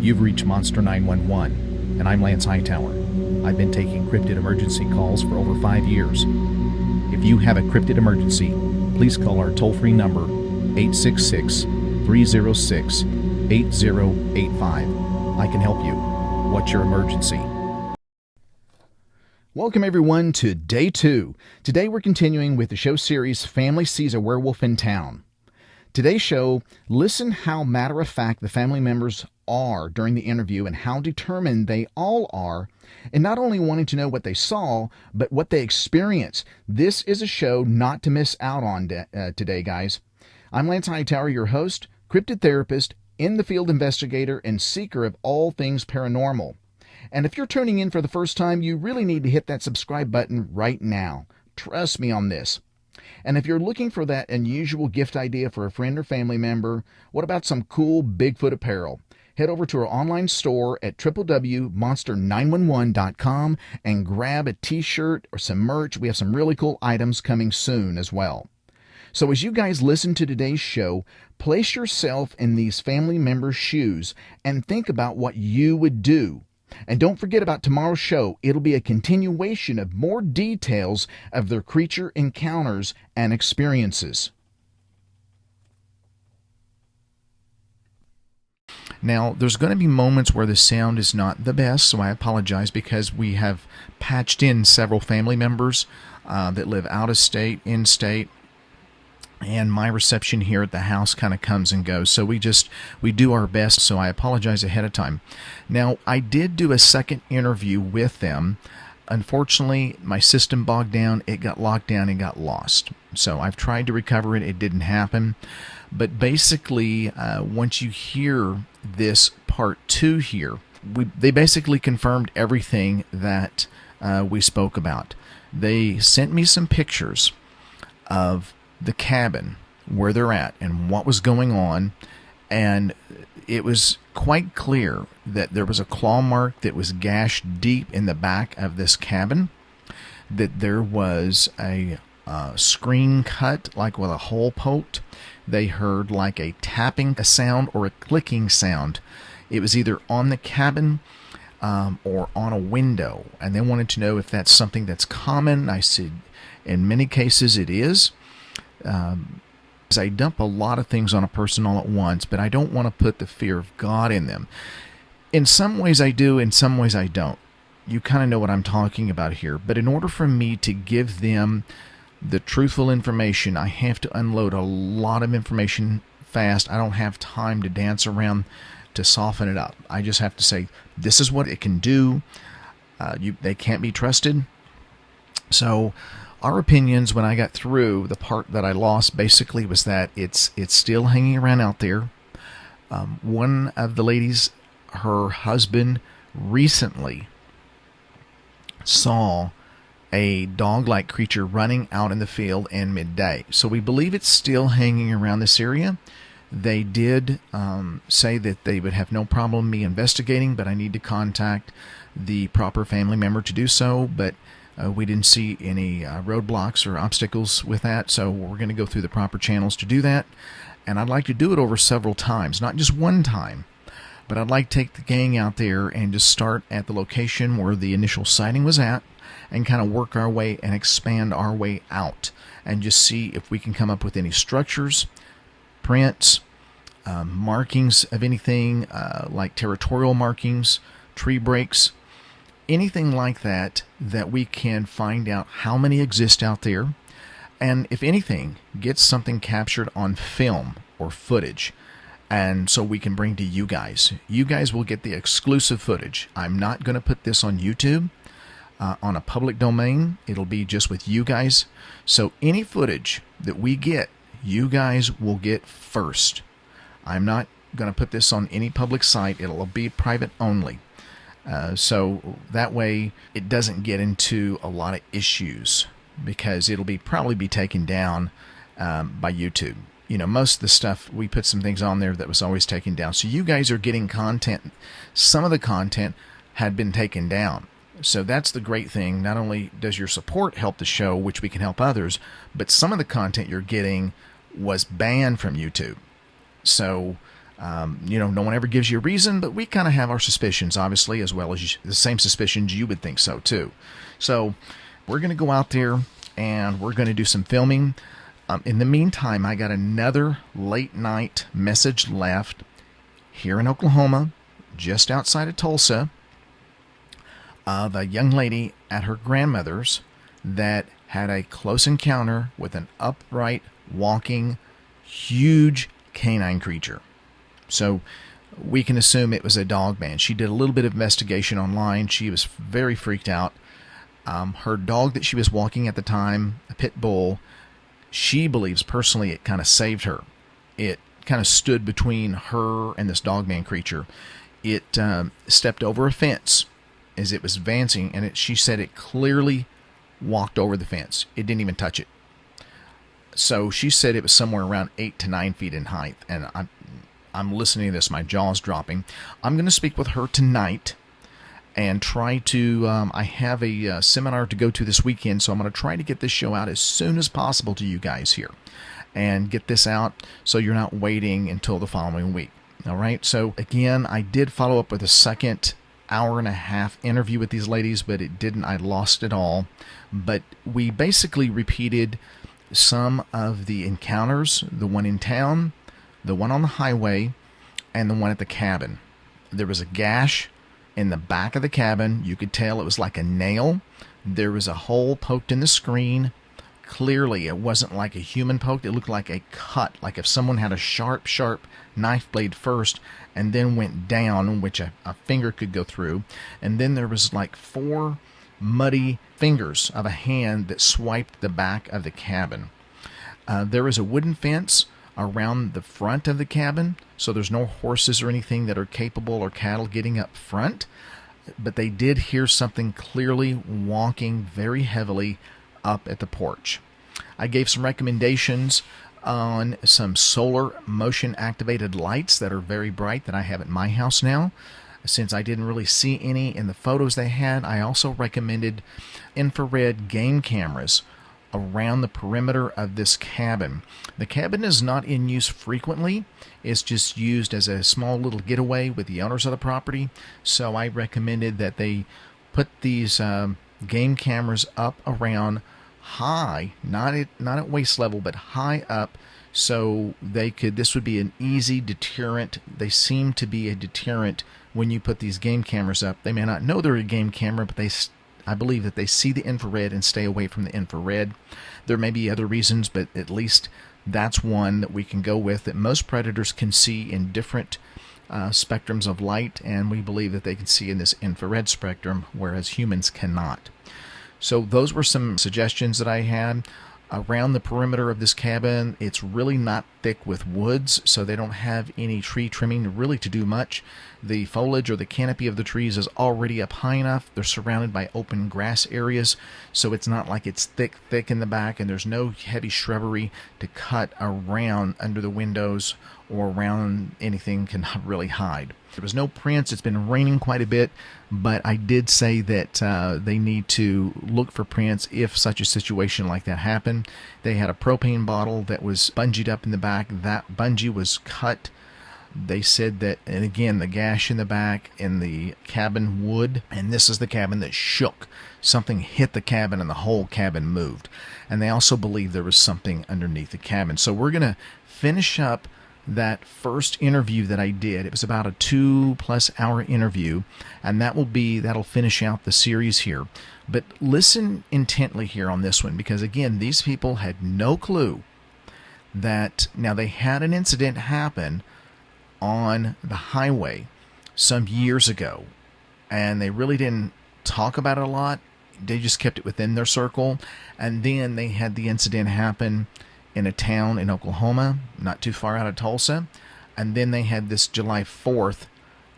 You've reached Monster 911, and I'm Lance Hightower. I've been taking cryptid emergency calls for over 5 years. If you have a cryptid emergency, please call our toll-free number 866-306-8085. I can help you. What's your emergency? Welcome everyone to Day 2. Today we're continuing with the show series Family Sees a Werewolf in Town. Today's show, listen how matter-of-fact the family members are during the interview and how determined they all are in not only wanting to know what they saw, but what they experienced. This is a show not to miss out on today, guys. I'm Lance Hightower, your host, cryptid therapist, in-the-field investigator, and seeker of all things paranormal. And if you're tuning in for the first time, you really need to hit that subscribe button right now. Trust me on this. And if you're looking for that unusual gift idea for a friend or family member, what about some cool Bigfoot apparel? Head over to our online store at www.monster911.com and grab a t-shirt or some merch. We have some really cool items coming soon as well. So as you guys listen to today's show, place yourself in these family members' shoes and think about what you would do. And don't forget about tomorrow's show. It'll be a continuation of more details of their creature encounters and experiences. Now, there's going to be moments where the sound is not the best, so I apologize because we have patched in several family members that live out of state, in state, and my reception here at the house kind of comes and goes. So we do our best, so I apologize ahead of time. Now, I did do a second interview with them. Unfortunately, my system bogged down, it got locked down and got lost. So I've tried to recover it, it didn't happen. But basically, once you hear this part 2 here, they basically confirmed everything that we spoke about. They sent me some pictures of the cabin, where they're at, and what was going on, and it was quite clear that there was a claw mark that was gashed deep in the back of this cabin, that there was a screen cut, like with a hole poked. They heard like a tapping sound or a clicking sound. It was either on the cabin or on a window, and they wanted to know if that's something that's common. I said, in many cases it is. I dump a lot of things on a person all at once, but I don't want to put the fear of God in them. In some ways I do, in some ways I don't. You kind of know what I'm talking about here. But in order for me to give them the truthful information, I have to unload a lot of information fast. I don't have time to dance around to soften it up. I just have to say, this is what it can do. They can't be trusted. So our opinions, when I got through, the part that I lost basically was that it's still hanging around out there. One of the ladies, her husband recently saw a dog-like creature running out in the field in midday. So we believe it's still hanging around this area. They did say that they would have no problem me investigating, but I need to contact the proper family member to do so. But we didn't see any roadblocks or obstacles with that, so we're going to go through the proper channels to do that. And I'd like to do it over several times, not just one time, but I'd like to take the gang out there and just start at the location where the initial sighting was at and kind of work our way and expand our way out and just see if we can come up with any structures, prints, markings of anything like territorial markings, tree breaks, anything like that we can find out how many exist out there, and if anything, get something captured on film or footage, and so we can bring to you guys. You guys will get the exclusive footage. I'm not going to put this on YouTube, on a public domain. It'll be just with you guys. So any footage that we get, you guys will get first. I'm not going to put this on any public site. It'll be private only. So that way it doesn't get into a lot of issues, because it'll probably be taken down by YouTube. You know, most of the stuff, we put some things on there that was always taken down. So you guys are getting content. Some of the content had been taken down. So that's the great thing. Not only does your support help the show, which we can help others, but some of the content you're getting was banned from YouTube. So No one ever gives you a reason, but we kind of have our suspicions, obviously, as well as the same suspicions you would think so, too. So we're going to go out there and we're going to do some filming. In the meantime, I got another late night message left here in Oklahoma, just outside of Tulsa, of a young lady at her grandmother's that had a close encounter with an upright, walking, huge canine creature. So we can assume it was a Dogman. She did a little bit of investigation online. She was very freaked out. Her dog that she was walking at the time, a pit bull, she believes personally it kind of saved her. It kind of stood between her and this Dogman creature. It stepped over a fence as it was advancing, and she said it clearly walked over the fence. It didn't even touch it. So she said it was somewhere around 8 to 9 feet in height, and I'm listening to this, my jaw's dropping. I'm going to speak with her tonight and try to, I have a seminar to go to this weekend, so I'm going to try to get this show out as soon as possible to you guys here and get this out so you're not waiting until the following week. All right, so again, I did follow up with a second hour-and-a-half interview with these ladies, but I lost it all. But we basically repeated some of the encounters, the one in town, the one on the highway, and the one at the cabin. There was a gash in the back of the cabin. You could tell it was like a nail. There was a hole poked in the screen. Clearly, it wasn't like a human poked. It looked like a cut, like if someone had a sharp knife blade first and then went down, which a finger could go through. And then there was like 4 muddy fingers of a hand that swiped the back of the cabin. There was a wooden fence around the front of the cabin, so there's no horses or anything that are capable or cattle getting up front. But they did hear something clearly walking very heavily up at the porch. I gave some recommendations on some solar motion activated lights that are very bright that I have at my house now. Since I didn't really see any in the photos they had, I also recommended infrared game cameras around the perimeter of this cabin. The cabin is not in use frequently. It's just used as a small little getaway with the owners of the property. So I recommended that they put these game cameras up around high, not at waist level, but high up, so this would be an easy deterrent. They seem to be a deterrent when you put these game cameras up. They may not know they're a game camera, but I believe that they see the infrared and stay away from the infrared. There may be other reasons, but at least that's one that we can go with, that most predators can see in different spectrums of light, and we believe that they can see in this infrared spectrum, whereas humans cannot. So those were some suggestions that I had. Around the perimeter of this cabin, it's really not thick with woods, so they don't have any tree trimming really to do much. The foliage or the canopy of the trees is already up high enough. They're surrounded by open grass areas, so it's not like it's thick in the back, and there's no heavy shrubbery to cut around under the windows or around anything can really hide. There was no prints. It's been raining quite a bit, but I did say that they need to look for prints if such a situation like that happened. They had a propane bottle that was bungeed up in the back. That bungee was cut. They said that, and again, the gash in the back in the cabin wood, and this is the cabin that shook. Something hit the cabin and the whole cabin moved. And they also believe there was something underneath the cabin. So we're going to finish up that first interview that I did. It was about a 2+ hour interview, and that'll finish out the series here. But listen intently here on this one, because again, these people had no clue that now they had an incident happen on the highway some years ago, and they really didn't talk about it a lot. They just kept it within their circle. And then they had the incident happen in a town in Oklahoma, not too far out of Tulsa. And then they had this July 4th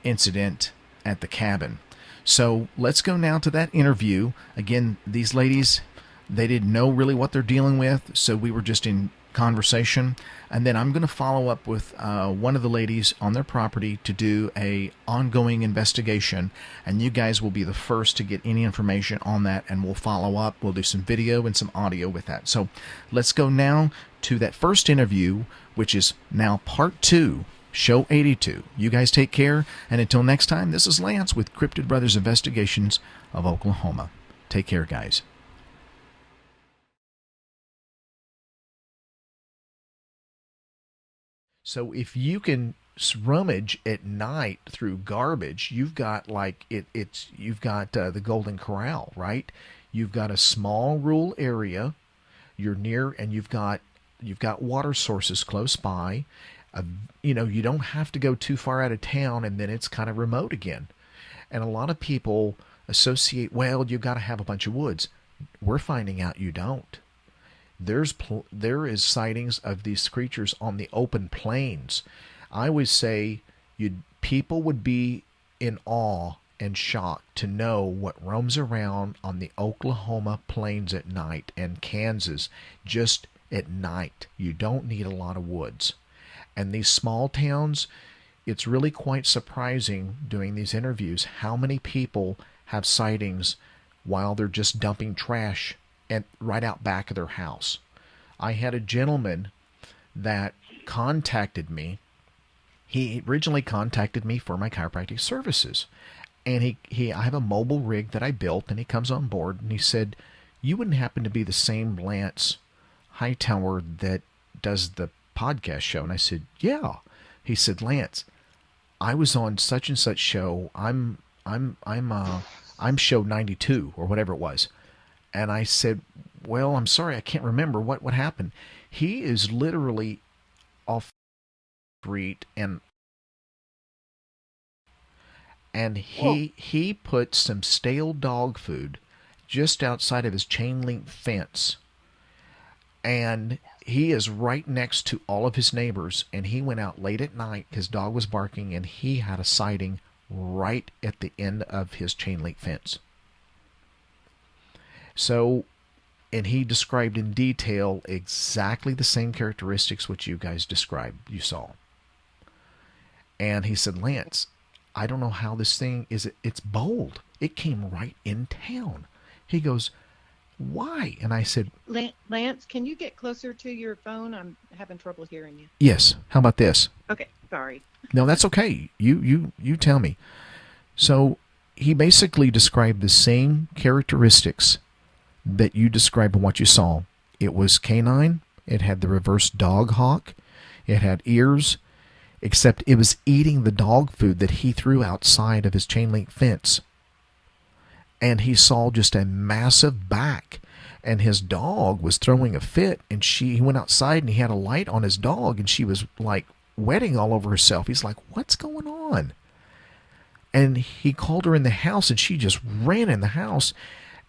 incident at the cabin. So let's go now to that interview. Again, these ladies, they didn't know really what they're dealing with, so we were just in conversation. And then I'm going to follow up with one of the ladies on their property to do a ongoing investigation, and you guys will be the first to get any information on that, and we'll follow up. We'll do some video and some audio with that. So let's go now to that first interview, which is now part 2 Show 82. You guys take care, and until next time, this is Lance with Cryptid Brothers Investigations of Oklahoma. Take care, guys. So if you can rummage at night through garbage, you've got like you've got the Golden Corral, right? You've got a small rural area. You're near, and you've got water sources close by. You don't have to go too far out of town, and then it's kind of remote again. And a lot of people associate, well, you've got to have a bunch of woods. We're finding out you don't. There is sightings of these creatures on the open plains. I always say people would be in awe and shocked to know what roams around on the Oklahoma plains at night, and Kansas just at night. You don't need a lot of woods. And these small towns, it's really quite surprising doing these interviews how many people have sightings while they're just dumping trash right out back of their house. I had a gentleman that contacted me. He originally contacted me for my chiropractic services. And I have a mobile rig that I built, and he comes on board, and he said, you wouldn't happen to be the same Lance Hightower that does the podcast show? And I said, yeah. He said, Lance, I was on such and such show. I'm show 92 or whatever it was. And I said, well, I'm sorry, I can't remember what happened. He is literally off the street, and he put some stale dog food just outside of his chain link fence. And he is right next to all of his neighbors, and he went out late at night. His dog was barking, and he had a sighting right at the end of his chain link fence. So, and he described in detail exactly the same characteristics which you guys described, you saw. And he said, Lance, I don't know how this thing is. It's bold. It came right in town. He goes, why? And I said, Lance, can you get closer to your phone? I'm having trouble hearing you. Yes. How about this? Okay. Sorry. No, that's okay. You tell me. So he basically described the same characteristics that you described in what you saw. It was canine. It had the reverse dog hawk. It had ears, except it was eating the dog food that he threw outside of his chain link fence. And he saw just a massive back, and his dog was throwing a fit, and he went outside, and he had a light on his dog, and she was like wetting all over herself. He's like, what's going on? And he called her in the house, and she just ran in the house.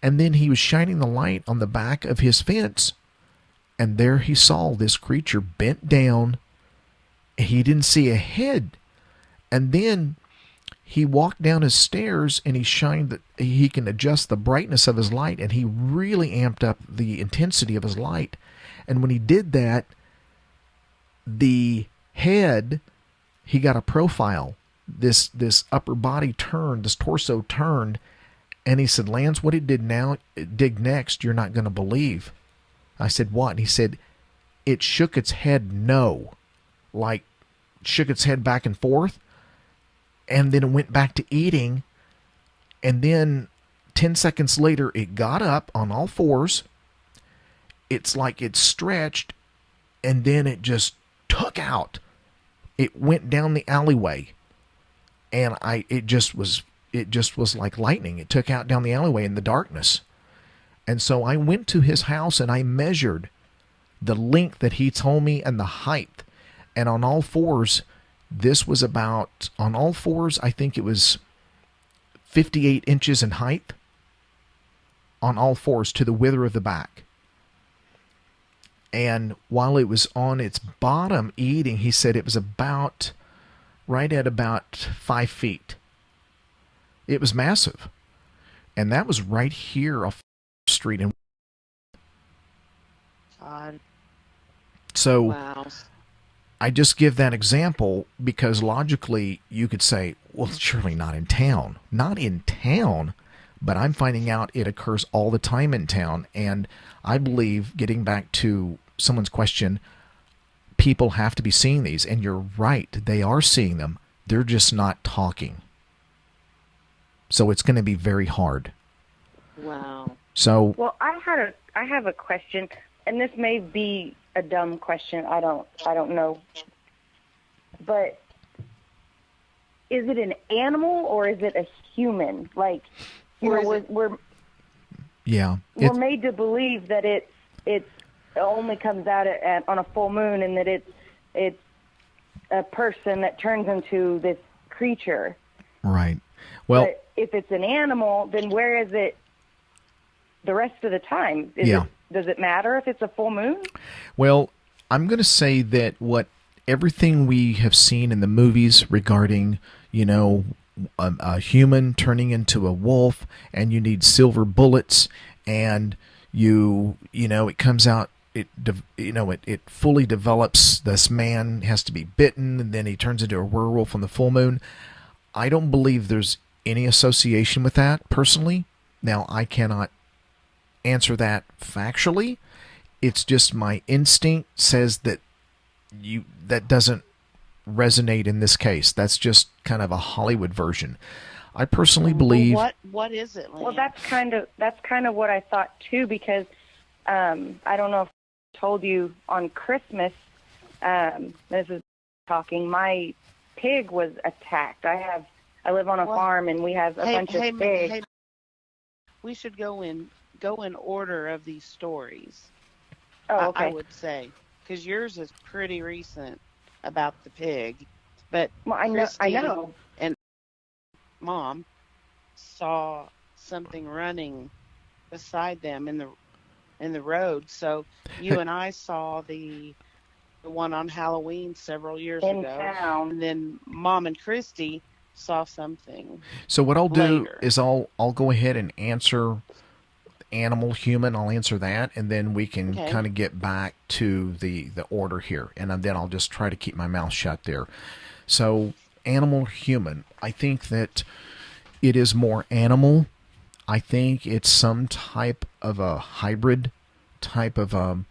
And then he was shining the light on the back of his fence, and there he saw this creature bent down. He didn't see a head. And then he walked down his stairs, and he can adjust the brightness of his light, and he really amped up the intensity of his light. And when he did that, the head, he got a profile. This upper body turned, this torso turned, and he said, Lance, what it did next, you're not going to believe. I said, what? And he said, it shook its head no, like shook its head back and forth, and then it went back to eating, and then 10 seconds later, it got up on all fours. It's like it stretched, and then it just took out. It went down the alleyway, and it just was like lightning. It took out down the alleyway in the darkness. And so I went to his house, and I measured the length that he told me and the height. And on all fours, I think it was 58 inches in height on all fours to the wither of the back. And while it was on its bottom eating, he said it was right at about 5 feet. It was massive. And that was right here off the street. God. So wow. I just give that example because logically you could say, well, surely not in town. Not in town, but I'm finding out it occurs all the time in town. And I believe, getting back to someone's question, people have to be seeing these, and you're right, they are seeing them. They're just not talking. So it's going to be very hard. Wow. So, well, I have a question, and this may be a dumb question. I don't know. But is it an animal or is it a human? Like, we're yeah, made to believe that it only comes out on a full moon, and that it's a person that turns into this creature. Right. Well, but if it's an animal, then where is it the rest of the time? Does it matter if it's a full moon? Well, I'm going to say that everything we have seen in the movies regarding, a human turning into a wolf, and you need silver bullets, and it comes out, it fully develops. This man has to be bitten, and then he turns into a werewolf on the full moon. I don't believe there's any association with that, personally. Now, I cannot answer that factually. It's just my instinct says that that doesn't resonate in this case. That's just kind of a Hollywood version. I personally believe. What is it, Lance? Well, that's kind of what I thought too, because I don't know if I told you on Christmas. This is talking. My pig was attacked. I live on a farm, and we have a bunch of pigs. We should go in order of these stories. Oh, okay. I would say, because yours is pretty recent about the pig, but I know. And Mom saw something running beside them in the road. So you and I saw the one on Halloween several years in ago, town. and then Mom and Christy saw something. So what I'll do later. is I'll go ahead and answer animal, human. I'll answer that, and then we can kind of get back to the order here, and then I'll just try to keep my mouth shut there. So animal, human. I think that it is more animal. I think it's some type of a hybrid type of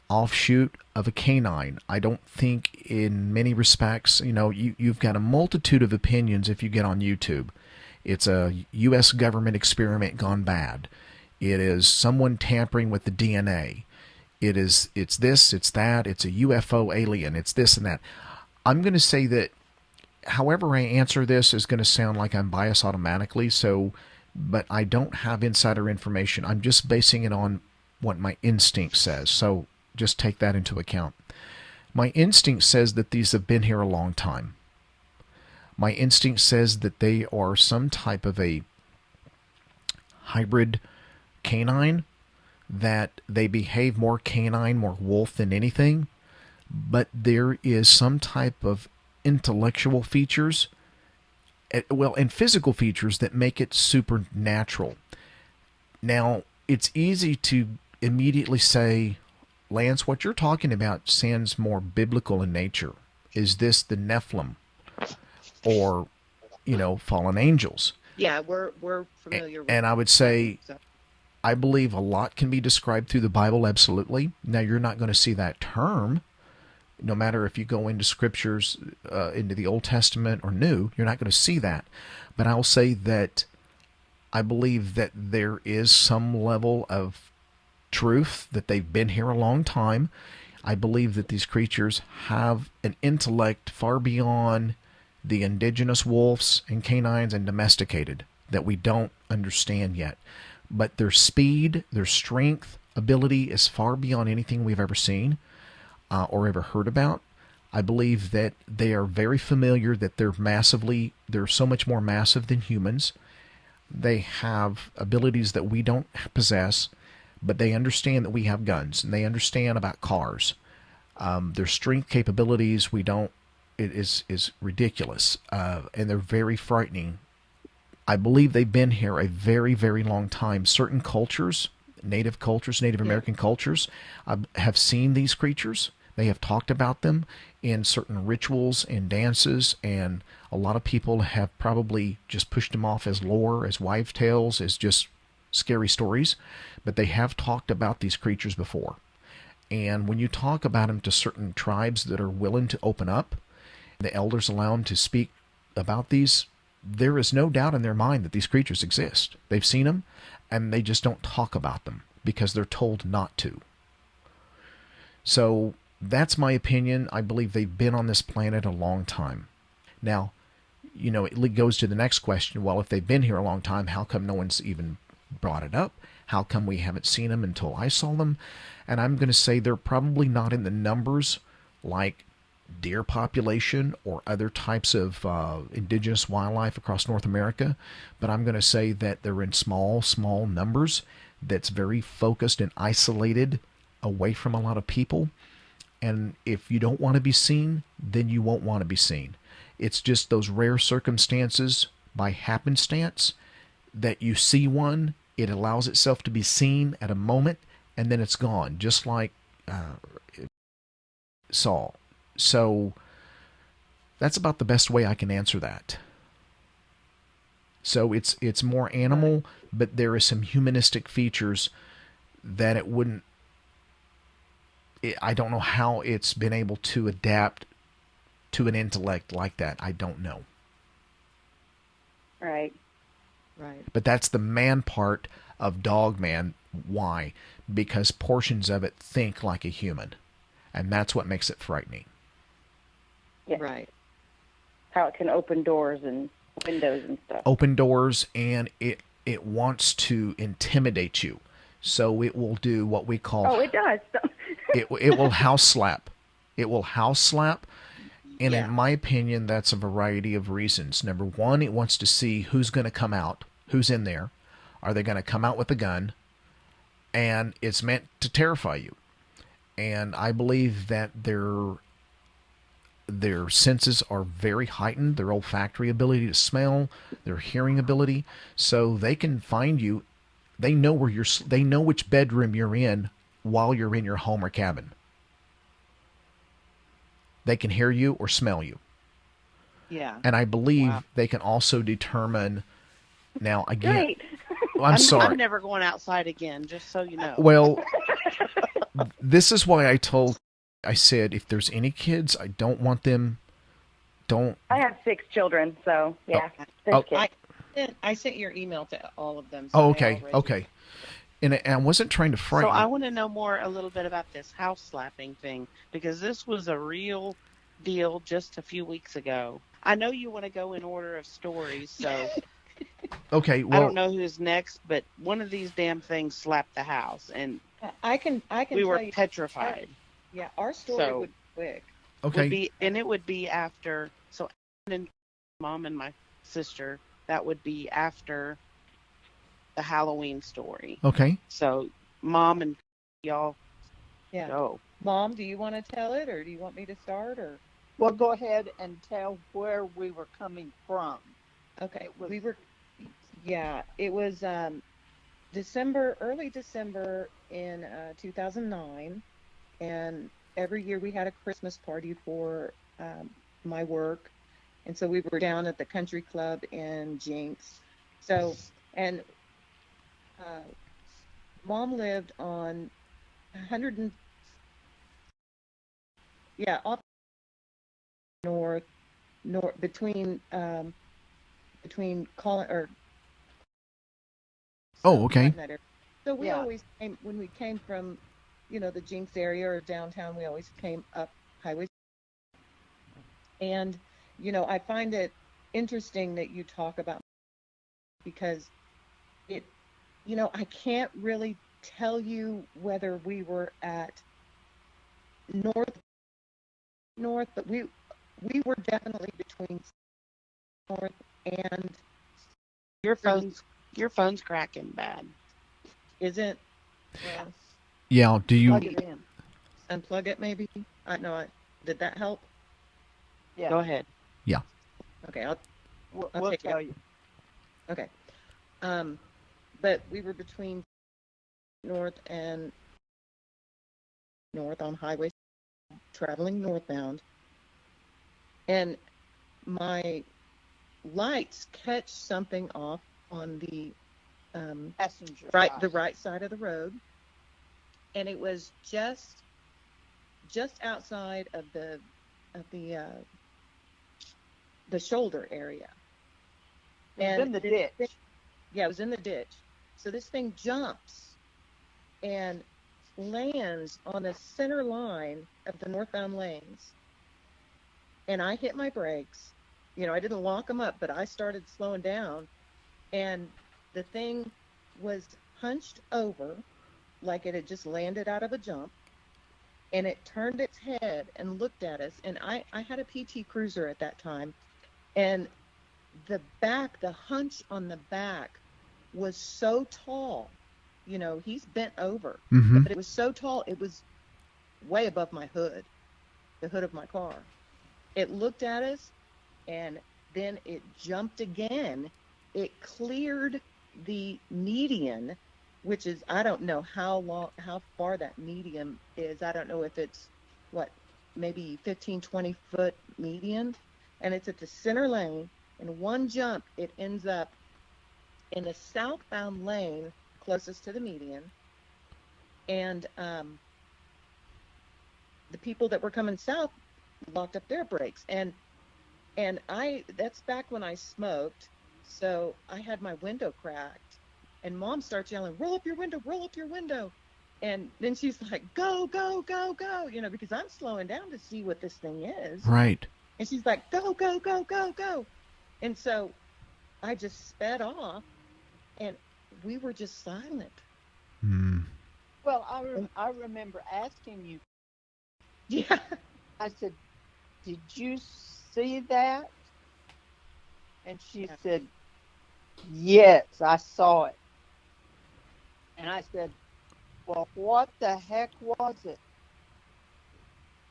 offshoot of a canine. I don't think in many respects, you've got a multitude of opinions if you get on YouTube. It's a U.S. government experiment gone bad. It is someone tampering with the DNA. It's this, it's that, it's a UFO alien, it's this and that. I'm going to say that however I answer this is going to sound like I'm biased automatically, but I don't have insider information. I'm just basing it on what my instinct says. So just take that into account. My instinct says that these have been here a long time. My instinct says that they are some type of a hybrid canine, that they behave more canine, more wolf than anything, but there is some type of intellectual features, and physical features that make it supernatural. Now, it's easy to immediately say, Lance, what you're talking about sounds more biblical in nature. Is this the Nephilim or, fallen angels? Yeah, we're familiar with. And I would say, I believe a lot can be described through the Bible, absolutely. Now, you're not going to see that term, no matter if you go into scriptures, into the Old Testament or New, you're not going to see that. But I'll say that I believe that there is some level of truth, that they've been here a long time. I believe that these creatures have an intellect far beyond the indigenous wolves and canines and domesticated that we don't understand yet. But their speed, their strength, ability is far beyond anything we've ever seen or ever heard about. I believe that they are very familiar, that they're so much more massive than humans. They have abilities that we don't possess, but they understand that we have guns, and they understand about cars. Their strength capabilities, it is ridiculous, and they're very frightening. I believe they've been here a very, very long time. Certain cultures, Native American cultures, have seen these creatures. They have talked about them in certain rituals and dances, and a lot of people have probably just pushed them off as lore, as wives' tales, as just scary stories. But they have talked about these creatures before. And when you talk about them to certain tribes that are willing to open up, the elders allow them to speak about these, there is no doubt in their mind that these creatures exist. They've seen them, and they just don't talk about them because they're told not to. So that's my opinion. I believe they've been on this planet a long time. Now, it goes to the next question. Well, if they've been here a long time, how come no one's even brought it up? How come we haven't seen them until I saw them? And I'm going to say they're probably not in the numbers like deer population or other types of indigenous wildlife across North America, but I'm going to say that they're in small numbers that's very focused and isolated away from a lot of people. And if you don't want to be seen, then you won't want to be seen. It's just those rare circumstances by happenstance that you see one, it allows itself to be seen at a moment, and then it's gone, just like Saul. So that's about the best way I can answer that. So it's more animal, but there is some humanistic features that it wouldn't. I don't know how it's been able to adapt to an intellect like that. I don't know. Right. But that's the man part of Dogman. Why? Because portions of it think like a human, and that's what makes it frightening. Yeah. Right. How it can open doors and windows and stuff. Open doors, and it wants to intimidate you. So it will do what we call... Oh, it does. it will house slap. It will house slap. And Yeah. in my opinion, that's a variety of reasons. Number one, it wants to see who's going to come out, who's in there. Are they going to come out with a gun? And it's meant to terrify you. And I believe that their senses are very heightened, their olfactory ability to smell, their hearing ability, so they can find you. They know they know which bedroom you're in while you're in your home or cabin. They can hear you or smell you. Yeah. And I believe they can also determine. Now again, Great. I'm sorry. I'm never going outside again, just so you know. Well, this is why I said if there's any kids, I don't want them. Don't. I have 6 children, so yeah. Oh. Kids. I sent your email to all of them. Oh, they okay, already- okay. And I wasn't trying to So frighten. I want to know a little bit about this house slapping thing, because this was a real deal just a few weeks ago. I know you want to go in order of stories, so Okay, I well, don't know who's next, but one of these damn things slapped the house, and I can we tell were you. petrified. Yeah, our story So- would be quick. okay. It would be after. So, and Mom and my sister, that would be after the Halloween story. Okay. So, Mom and y'all Yeah. go. Mom, do you want to tell it, or do you want me to start, or? Well, go ahead and tell where we were coming from. Okay, It was- we were. Yeah, it was early December in 2009, and every year we had a Christmas party for my work, and so we were down at the country club in Jinx. So, and Mom lived on 100 and off north between Collin or. Oh, okay. So we Yeah. always came when we came from, the Jinx area or downtown. We always came up Highway. And I find it interesting that you talk about, because I can't really tell you whether we were at north, but we were definitely between north and. Your phone's cracking bad. Isn't well, Yeah. Do you? Plug it in. unplug it maybe? Did that help? Yeah, Go ahead. Okay, we'll I'll take tell it. you. okay. But we were between north on highway, traveling northbound, and my lights catch something off on the Passenger right side. the right side of the road, and it was just just outside of the shoulder area. It was in the ditch. Yeah, it was in the ditch. So this thing jumps and lands on the center line of the northbound lanes. And I hit my brakes. You know, I didn't lock them up, but I started slowing down. And the thing was hunched over like it had just landed out of a jump. And it turned its head and looked at us. And I had a PT Cruiser at that time. And the hunch on the back was so tall. You know, he's bent over. Mm-hmm. But it was so tall, it was way above my hood, the hood of my car. It looked at us, and then it jumped again. It cleared the median, which is, I don't know how far that median is. I don't know if it's, maybe 15, 20 foot median. And it's at the center lane. In one jump, it ends up in the southbound lane closest to the median. And the people that were coming south locked up their brakes. And that's back when I smoked. So I had my window cracked. And Mom starts yelling, roll up your window, roll up your window. And then she's like, go, go, go, go, you know, because I'm slowing down to see what this thing is. Right. And she's like, go, go, go, go, go. And so I just sped off, and we were just silent. Mm. Well, I remember asking you. Yeah. I said, did you see that? And she said, yes, I saw it. And I said, well, what the heck was it?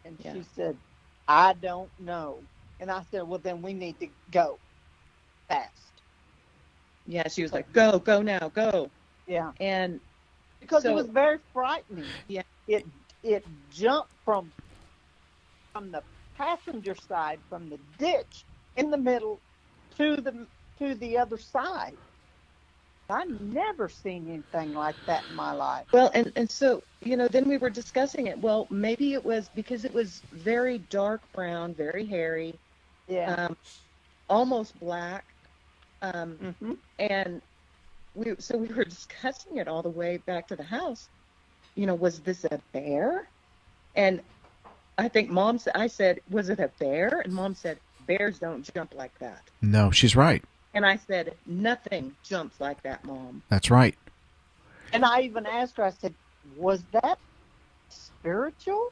And she said, I don't know. And I said, well, then we need to go fast. Yeah, she was like, go, go now, go. Yeah. And because it was very frightening. Yeah. It jumped from the passenger side, from the ditch in the middle to the other side. I've never seen anything like that in my life. Well, and so, you know, then we were discussing it. Well, maybe it was because it was very dark brown, very hairy, almost black. And we were discussing it all the way back to the house. You know, was this a bear? And I think I said, was it a bear? And Mom said, bears don't jump like that. No, she's right. And I said, nothing jumps like that, Mom. That's right. And I even asked her, I said, was that spiritual?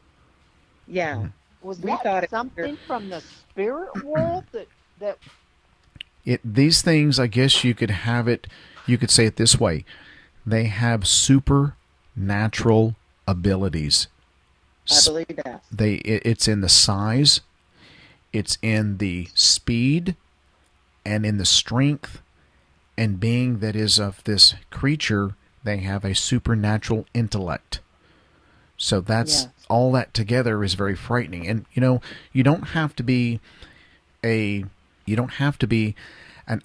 Yeah. Was that something from the spirit world that these things, I guess you could say it this way. They have supernatural abilities. I believe that. It's in the size, it's in the speed, and in the strength, and being that is of this creature, they have a supernatural intellect. So that's all that together is very frightening. And you know, you don't have to be an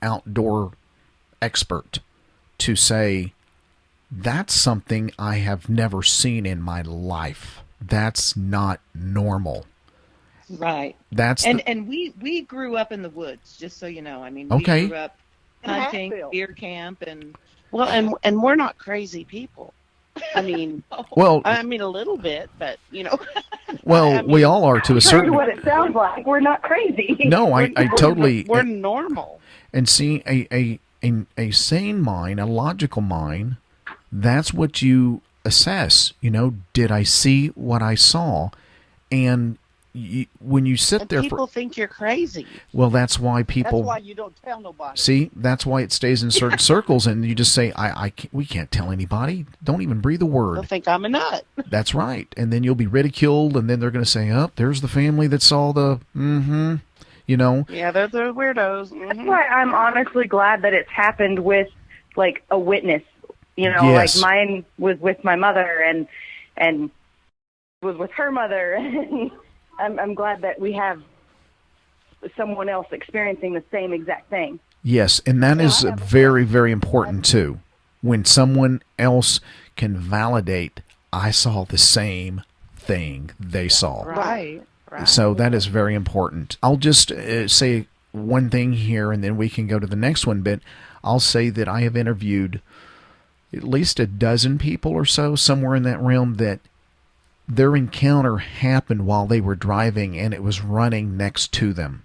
outdoor expert to say that's something I have never seen in my life. That's not normal. Right. And we grew up in the woods, just so you know. I mean, we grew up hunting, deer camp, and and we're not crazy people. I mean, I mean a little bit, but you know. Well, I mean, we all are to a certain. What it sounds like. We're not crazy. No, I totally. We're normal. And see, a sane mind, a logical mind, that's what you assess. You know, did I see what I saw? And when you sit there, people think you're crazy. Well, that's why people. That's why you don't tell nobody. See, that's why it stays in certain circles, and you just say, we can't tell anybody. Don't even breathe a word. They'll think I'm a nut. That's right, and then you'll be ridiculed, and then they're going to say, "Oh, there's the family that saw the." You know. Yeah, they're the weirdos. That's why I'm honestly glad that it's happened with like a witness. You know, Yes. like mine was with my mother and was with her mother. And I'm glad that we have someone else experiencing the same exact thing. Yes, and that is very, very important too. When someone else can validate, I saw the same thing they saw. Right. Right. So that is very important. I'll just say one thing here, and then we can go to the next one. But I'll say that I have interviewed at least a dozen people or so, somewhere in that realm, that their encounter happened while they were driving and it was running next to them.